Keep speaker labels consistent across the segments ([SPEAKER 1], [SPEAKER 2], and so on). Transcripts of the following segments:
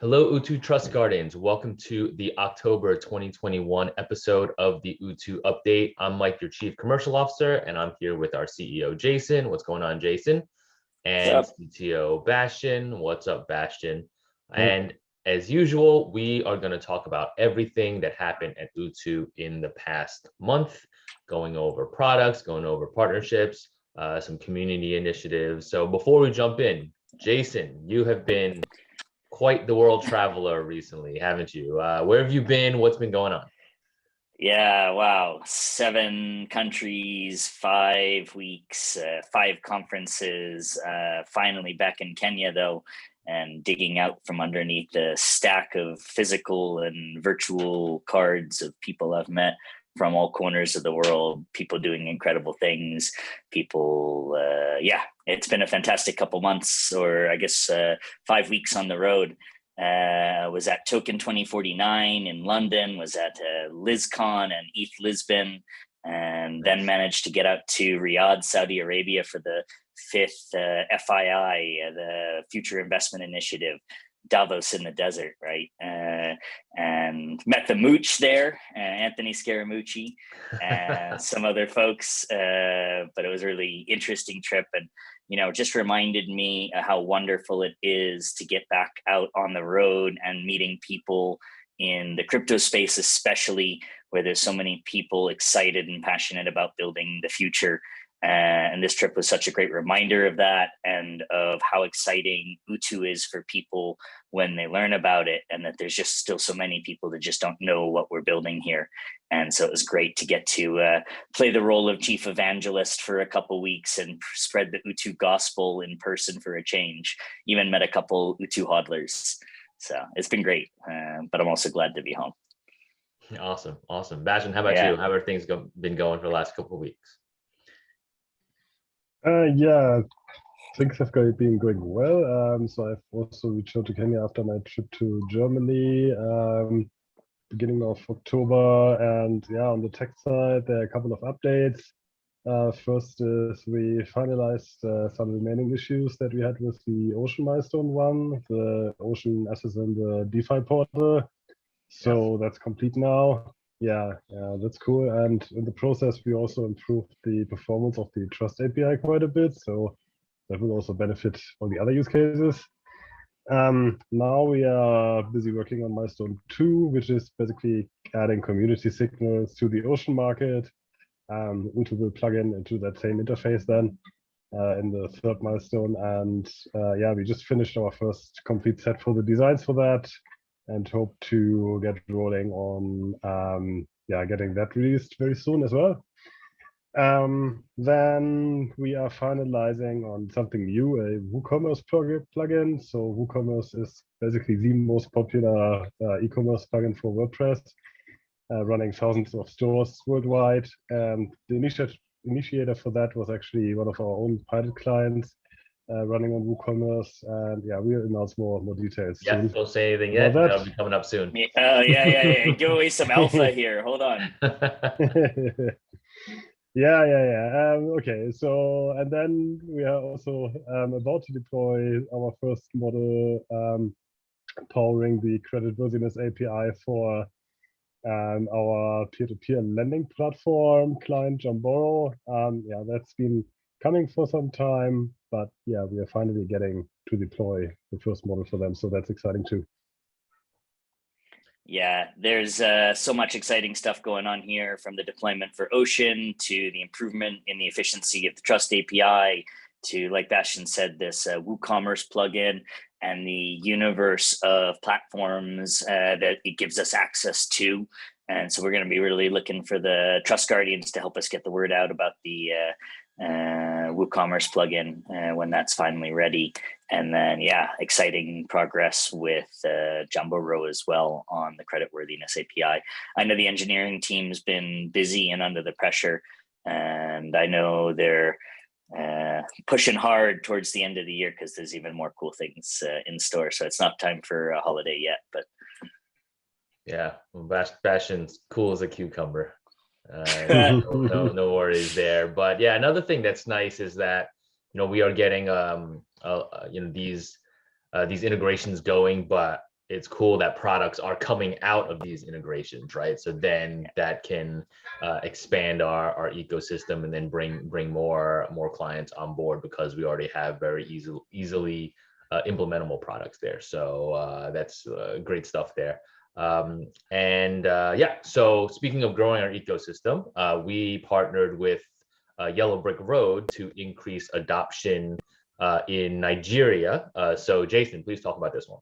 [SPEAKER 1] Hello, UTU Trust Guardians. Welcome to the October 2021 episode of the UTU Update. I'm Mike, your Chief Commercial Officer, and I'm here with our CEO, Jason. What's going on, Jason? And CTO, Bastian. What's up, Bastian? And as usual, we are going to talk about everything that happened at UTU in the past month, going over products, going over partnerships, some community initiatives. So before we jump in, Jason, you have been quite the world traveler recently, haven't you? Where have you been? What's been going on?
[SPEAKER 2] Yeah, wow. 7 countries, 5 weeks, 5 conferences, finally back in Kenya though, and digging out from underneath the stack of physical and virtual cards of people I've met from all corners of the world, people doing incredible things, people, it's been a fantastic couple months, or I guess 5 weeks on the road. Was at Token 2049 in London, was at LizCon and ETH Lisbon, and then managed to get out to Riyadh, Saudi Arabia for the 5th FII, the Future Investment Initiative, Davos in the desert, right? And met the mooch there, Anthony Scaramucci, and some other folks. But it was a really interesting trip, and just reminded me how wonderful it is to get back out on the road and meeting people in the crypto space, especially where there's so many people excited and passionate about building the future. And this trip was such a great reminder of that, and of how exciting UTU is for people when they learn about it, and that there's just still so many people that just don't know what we're building here. And so it was great to get to play the role of chief evangelist for a couple weeks and spread the UTU gospel in person for a change. Even met a couple UTU hodlers. So it's been great, but I'm also glad to be home.
[SPEAKER 1] Awesome. Bastian, how about you? How are things been going for the last couple of weeks?
[SPEAKER 3] Things have been going well. So I've also returned to Kenya after my trip to Germany, beginning of October. And on the tech side, there are a couple of updates. First is we finalized some remaining issues that we had with the Ocean Milestone one, the Ocean assets and the DeFi portal. So that's complete now. Yeah, that's cool. And in the process, we also improved the performance of the Trust API quite a bit. So that will also benefit all the other use cases. Now we are busy working on Milestone 2, which is basically adding community signals to the Ocean market. UTU will plug into that same interface then in the 3rd milestone. And we just finished our first complete set for the designs for that, and hope to get rolling on getting that released very soon as well. Then we are finalizing on something new, a Woocommerce plugin. So Woocommerce is basically the most popular e-commerce plugin for WordPress, running thousands of stores worldwide. And the initiator for that was actually one of our own pilot clients, running on Woocommerce, and we'll announce more details soon.
[SPEAKER 1] Don't say anything yet. That'll be coming up soon.
[SPEAKER 2] Give away some alpha here. Hold on.
[SPEAKER 3] Okay, so and then we are also about to deploy our first model powering the creditworthiness API for our peer-to-peer lending platform client Jamboro. That's been coming for some time, but we are finally getting to deploy the first model for them, so that's exciting too.
[SPEAKER 2] Yeah, there's so much exciting stuff going on here, from the deployment for Ocean to the improvement in the efficiency of the Trust API to, like Bastian said, this Woocommerce plugin and the universe of platforms that it gives us access to. And so we're going to be really looking for the Trust Guardians to help us get the word out about the Woocommerce plugin when that's finally ready. And then, exciting progress with Jamboro as well on the creditworthiness API. I know the engineering team's been busy and under the pressure, and I know they're pushing hard towards the end of the year because there's even more cool things in store. So it's not time for a holiday yet, but
[SPEAKER 1] Bastian's cool as a cucumber. No worries there. But another thing that's nice is that we are getting these integrations going, but it's cool that products are coming out of these integrations, right? So then that can expand our ecosystem and then bring more clients on board because we already have very easily implementable products there. So that's great stuff there. Yeah, so speaking of growing our ecosystem, we partnered with Yellow Brick Road to increase adoption in Nigeria. So Jason, please talk about this one.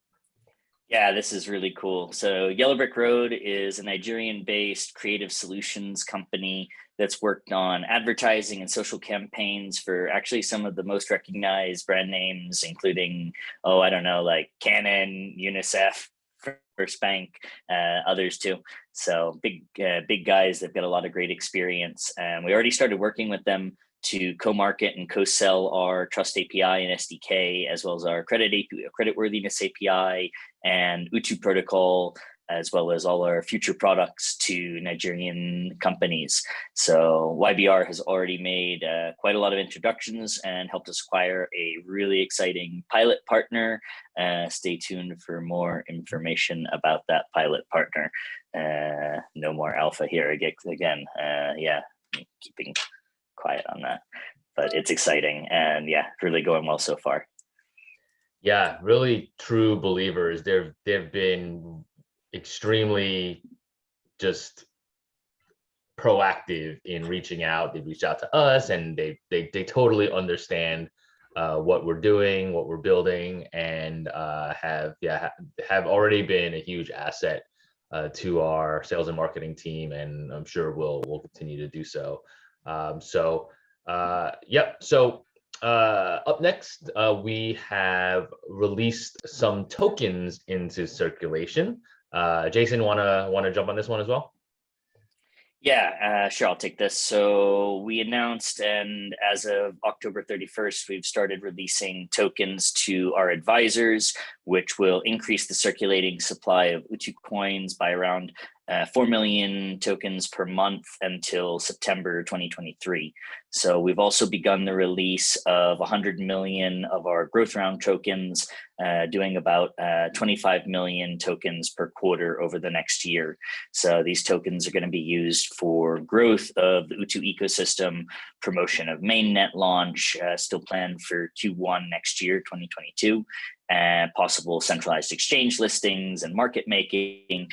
[SPEAKER 2] Yeah, this is really cool. So Yellow Brick Road is a Nigerian-based creative solutions company that's worked on advertising and social campaigns for actually some of the most recognized brand names, including, I don't know, like Canon, UNICEF, First Bank, others too. So big guys. They've got a lot of great experience, and we already started working with them to co-market and co-sell our Trust API and SDK, as well as our creditworthiness API and UTU protocol, as well as all our future products to Nigerian companies. So YBR has already made quite a lot of introductions and helped us acquire a really exciting pilot partner. Stay tuned for more information about that pilot partner. No more alpha here again. Yeah, keeping quiet on that, but it's exciting and yeah, really going well so far.
[SPEAKER 1] Yeah, really true believers. They've been extremely just proactive in reaching out. They've reached out to us and they totally understand what we're doing, what we're building, and have already been a huge asset to our sales and marketing team, and I'm sure we'll continue to do so. So up next, we have released some tokens into circulation. Jason, wanna jump on this one as well?
[SPEAKER 2] Yeah, sure, I'll take this. So we announced, and as of October 31st, we've started releasing tokens to our advisors, which will increase the circulating supply of UTU coins by around 4 million tokens per month until September 2023. So we've also begun the release of 100 million of our growth round tokens, doing about 25 million tokens per quarter over the next year. So these tokens are going to be used for growth of the UTU ecosystem, promotion of mainnet launch, still planned for Q1 next year, 2022, and possible centralized exchange listings and market making,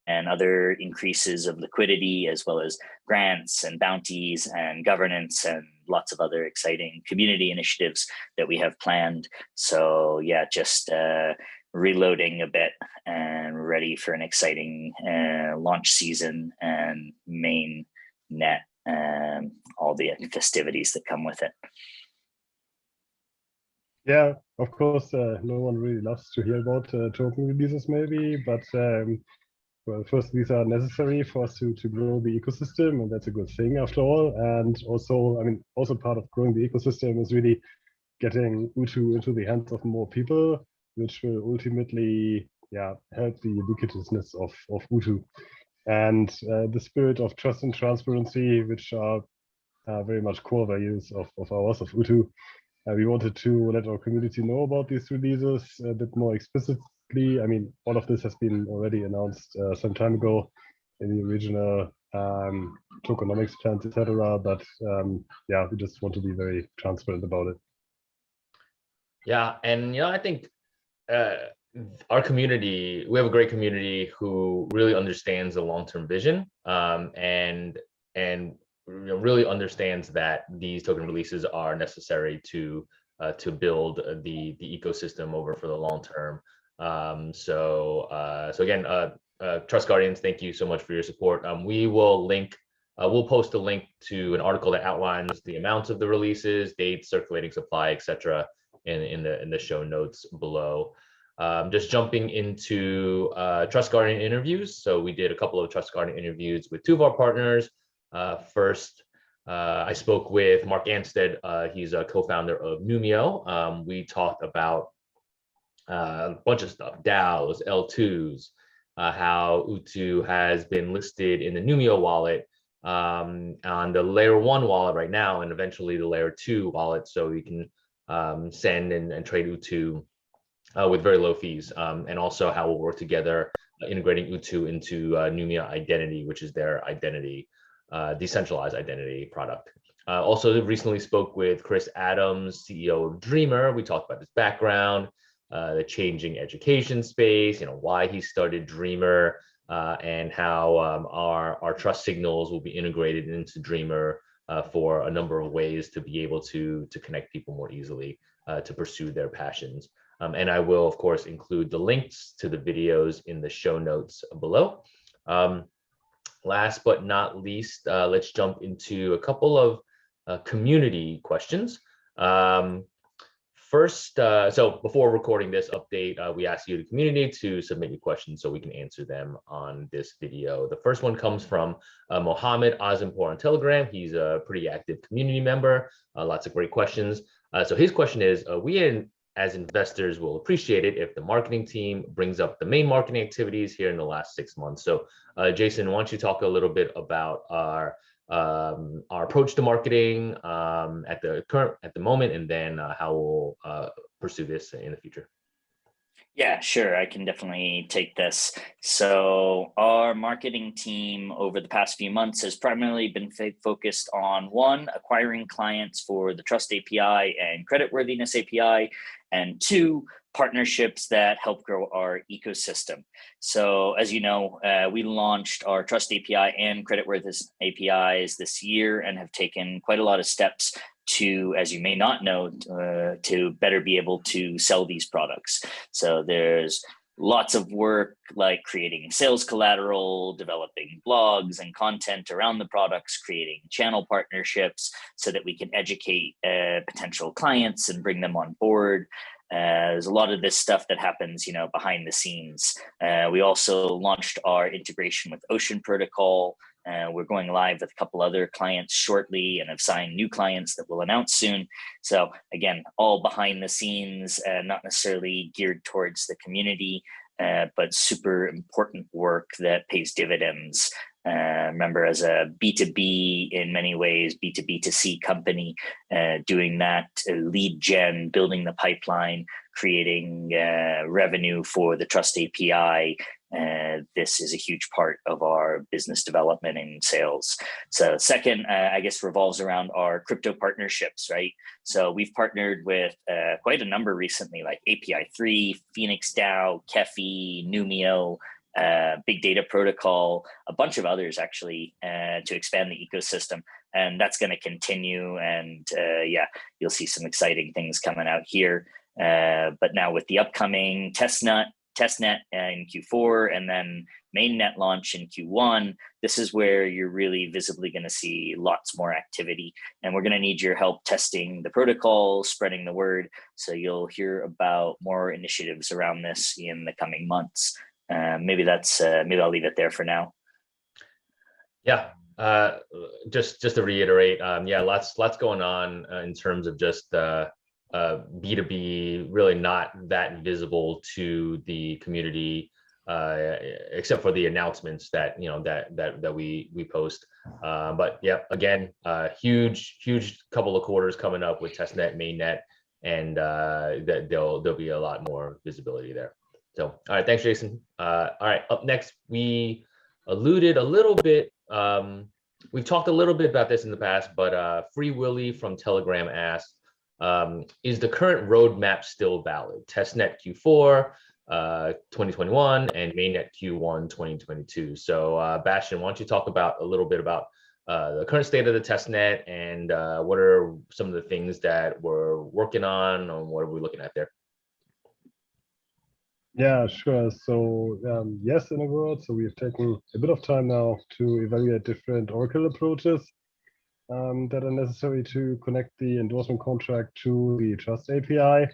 [SPEAKER 2] and other increases of liquidity, as well as grants and bounties and governance and lots of other exciting community initiatives that we have planned. So yeah, just reloading a bit and ready for an exciting launch season and main net and all the festivities that come with it.
[SPEAKER 3] Yeah, of course, no one really loves to hear about token releases maybe, but well, first, these are necessary for us to grow the ecosystem, and that's a good thing after all. And also, I mean, also part of growing the ecosystem is really getting UTU into the hands of more people, which will ultimately, help the ubiquitousness of UTU. And the spirit of trust and transparency, which are very much core values of ours, of UTU. We wanted to let our community know about these releases a bit more explicitly. I mean, all of this has been already announced some time ago in the original tokenomics plans, etc. But we just want to be very transparent about it.
[SPEAKER 1] Yeah, and I think our community, we have a great community who really understands the long-term vision, and really understands that these token releases are necessary to build the ecosystem over for the long term. So again, Trust Guardians, thank you so much for your support. We will link, we'll post a link to an article that outlines the amounts of the releases, dates, circulating supply, etc. in the show notes below. Just jumping into Trust Guardian interviews. So we did a couple of Trust Guardian interviews with two of our partners. First, I spoke with Mark Anstead. He's a co-founder of Numio. We talked about a bunch of stuff, DAOs, L2s, how UTU has been listed in the Numio wallet, on the layer 1 wallet right now, and eventually the layer 2 wallet, so you can send and trade UTU with very low fees, and also how we'll work together integrating UTU into Numia Identity, which is their identity, decentralized identity product. Also recently spoke with Chris Adams, CEO of Dreamer. We talked about his background, the changing education space, why he started Dreamer, and how our trust signals will be integrated into Dreamer for a number of ways to be able to connect people more easily to pursue their passions. And I will, of course, include the links to the videos in the show notes below. Last but not least, let's jump into a couple of community questions. First, so before recording this update, we asked you, the community, to submit your questions so we can answer them on this video. The first one comes from Mohammed Azimpur on Telegram. He's a pretty active community member, lots of great questions. So his question is, as investors will appreciate it if the marketing team brings up the main marketing activities here in the last 6 months. So Jason, why don't you talk a little bit about our approach to marketing at the moment, and then how we'll pursue this in the future.
[SPEAKER 2] Yeah, sure. I can definitely take this. So our marketing team over the past few months has primarily been focused on, one, acquiring clients for the Trust API and creditworthiness API, and two, partnerships that help grow our ecosystem. So as you know, we launched our Trust API and creditworthiness APIs this year and have taken quite a lot of steps to, as you may not know, to better be able to sell these products. So there's lots of work like creating sales collateral, developing blogs and content around the products, creating channel partnerships so that we can educate potential clients and bring them on board. There's a lot of this stuff that happens, behind the scenes. We also launched our integration with Ocean Protocol. We're going live with a couple other clients shortly and have signed new clients that we'll announce soon. So again, all behind the scenes, not necessarily geared towards the community, but super important work that pays dividends. Remember, as a B2B, in many ways, B2B2C company, doing that lead gen, building the pipeline, creating revenue for the Trust API. This is a huge part of our business development and sales. So second, I guess, revolves around our crypto partnerships, right? So we've partnered with quite a number recently, like API3, Phoenix DAO, Kefi, Numio, Big Data Protocol, a bunch of others actually, to expand the ecosystem. And that's going to continue. And yeah, you'll see some exciting things coming out here. But now with the upcoming testnet in Q4 and then mainnet launch in Q1, this is where you're really visibly going to see lots more activity. And we're going to need your help testing the protocol, spreading the word. So you'll hear about more initiatives around this in the coming months. Maybe I'll leave it there for now.
[SPEAKER 1] Yeah, just to reiterate, yeah, lots going on in terms of just B2B, really not that visible to the community, except for the announcements that that we post. But yeah, again, huge couple of quarters coming up with testnet, mainnet, and that there'll be a lot more visibility there. So, all right, thanks, Jason. All right, up next, we alluded a little bit. We've talked a little bit about this in the past, but Free Willy from Telegram asked, is the current roadmap still valid? Testnet Q4 2021 and mainnet Q1 2022. So Bastian, why don't you talk a little bit about the current state of the testnet and what are some of the things that we're working on, and what are we looking at there?
[SPEAKER 3] Yeah, sure. So yes, in a word, so we've taken a bit of time now to evaluate different Oracle approaches that are necessary to connect the endorsement contract to the Trust API.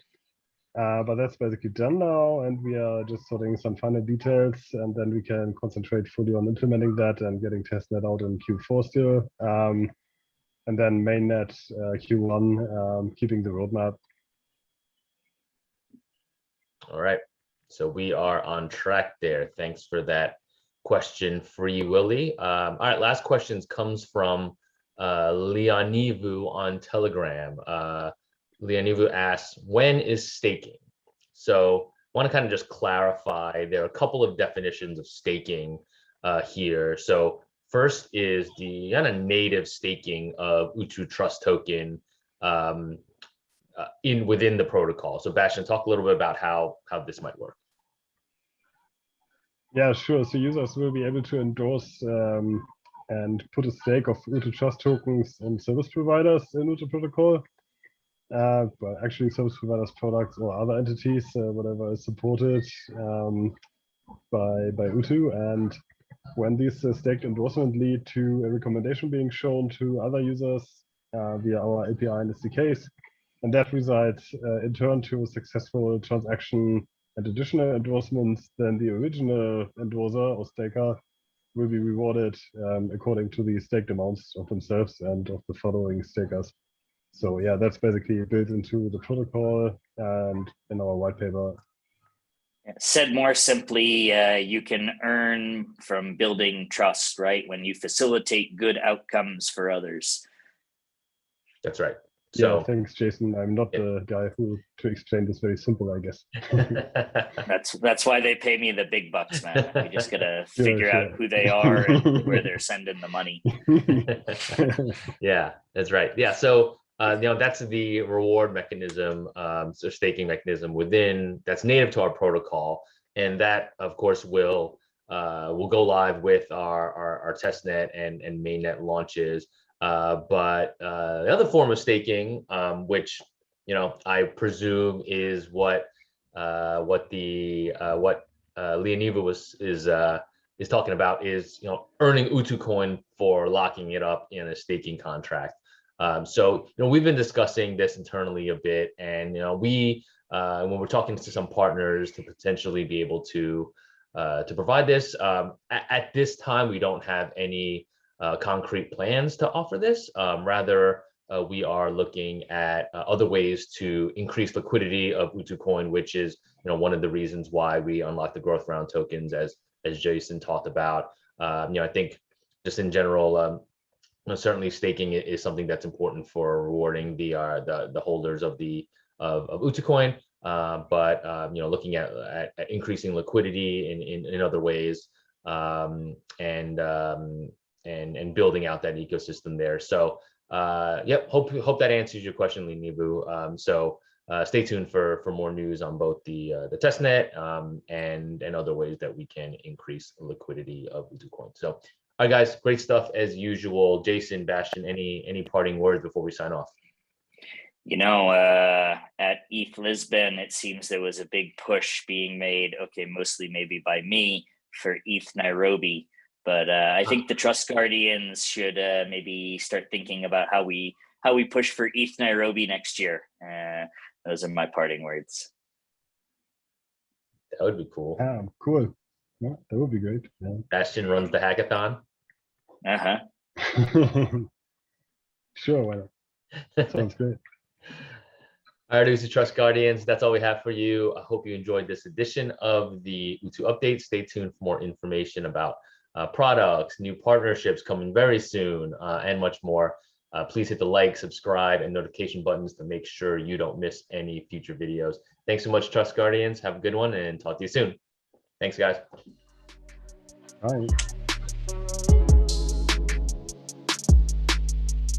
[SPEAKER 3] But that's basically done now, and we are just sorting some final details, and then we can concentrate fully on implementing that and getting testnet out in Q4 still. And then mainnet Q1, keeping the roadmap.
[SPEAKER 1] All right. So we are on track there. Thanks for that question, Free Willy. All right, last questions comes from Leonivu on Telegram. Leonivu asks, when is staking? So I want to kind of just clarify, there are a couple of definitions of staking here. So first is the kind of native staking of UTU Trust token within the protocol. So Bastian, talk a little bit about how this might work.
[SPEAKER 3] Yeah, sure. So users will be able to endorse and put a stake of UTU Trust tokens in service providers in UTU protocol. But actually service providers, products, or other entities, whatever is supported by UTU. And when these staked endorsement lead to a recommendation being shown to other users via our API and SDKs, and that results in turn to a successful transaction and additional endorsements, then the original endorser or staker will be rewarded according to the staked amounts of themselves and of the following stakers. So yeah, that's basically built into the protocol and in our white paper.
[SPEAKER 2] Said more simply, you can earn from building trust, right? When you facilitate good outcomes for others.
[SPEAKER 1] That's right.
[SPEAKER 3] So, yeah, thanks, Jason. I'm not the guy to explain this very simple, I guess.
[SPEAKER 2] That's why they pay me the big bucks, man. We just gotta figure out who they are and where they're sending the money.
[SPEAKER 1] Yeah, that's right. Yeah, so that's the reward mechanism, so staking mechanism that's native to our protocol, and that of course will go live with our testnet and mainnet launches. But the other form of staking, which I presume is what Leoniva is talking about, is earning UTU Coin for locking it up in a staking contract. So we've been discussing this internally a bit, and when we're talking to some partners to potentially be able to provide this, at this time we don't have any concrete plans to offer this. Rather, we are looking at other ways to increase liquidity of UTU Coin, which is one of the reasons why we unlocked the growth round tokens, as Jason talked about. I think just in general, certainly staking is something that's important for rewarding the holders of UTU Coin. But looking at increasing liquidity in other ways, and building out that ecosystem there. So yep, hope that answers your question, Leoniva. So stay tuned for more news on both the testnet and other ways that we can increase liquidity of UTU Coin. So all right, guys, great stuff as usual. Jason, Bastian, any parting words before we sign off?
[SPEAKER 2] At ETH Lisbon, it seems there was a big push being made, okay, mostly maybe by me, for ETH Nairobi. But I think the Trust Guardians should maybe start thinking about how we push for ETH Nairobi next year. Those are my parting words.
[SPEAKER 1] That would be cool.
[SPEAKER 3] Cool. Yeah, that would be great. Yeah.
[SPEAKER 1] Bastian runs the hackathon.
[SPEAKER 3] Sure, why not? Sounds great.
[SPEAKER 1] All right, UTU Trust Guardians, that's all we have for you. I hope you enjoyed this edition of the UTU Update. Stay tuned for more information about products, new partnerships coming very soon, and much more. Please hit the like, subscribe, and notification buttons to make sure you don't miss any future videos. Thanks so much, Trust Guardians. Have a good one, and talk to you soon. Thanks, guys.
[SPEAKER 3] Bye.